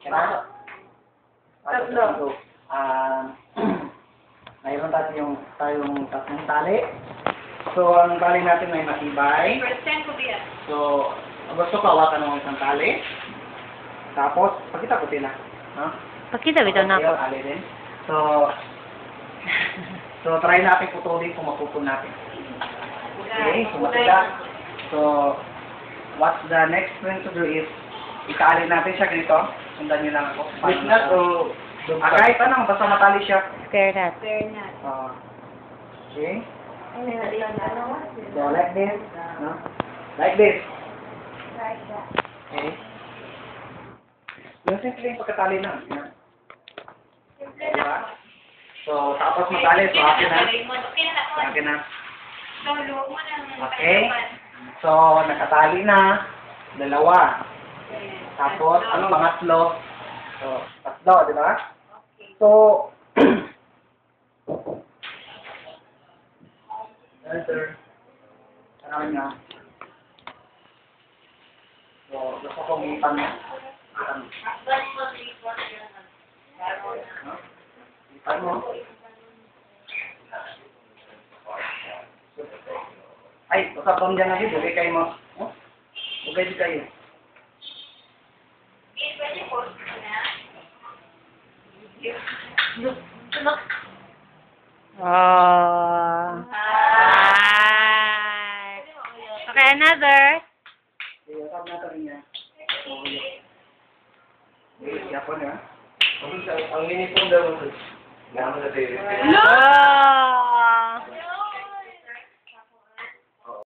Kaya? Tatlo. Mayroon tayong tatlong tali. So, ang tali natin ay matibay. So, gusto ko hawakan ng isang tali. Tapos, pakita ko sila. No? Pakita bitaw na ako. Tali din. So, try natin putulin kung mapupun natin. Okay, so matila. So, what the next thing to do is, itali natin siya ganito. Sundan niyo lang ako. With nut o Kahit anong, basta matali siya. Square nut. Okay. So, like this. No? Like this. Okay. Yung simple yung pagkatali lang. Yan. Diba? So, tapos matali. So, akin na. Akin na. Okay. So, nakatali na. Dalawa. Tapos, ang pangatlo. So, tatlo, di ba? So, enter. Tanawin nga. So, gusto kong ipan mo. Ipan mo. Ay, usap doon dyan natin. Bugay kayo mo. Bugay di kayo. Oh. Hi. Okay, another. Usap natin rin niya. Yapon ya. ang uniform daw. Naman na tayo. Oh.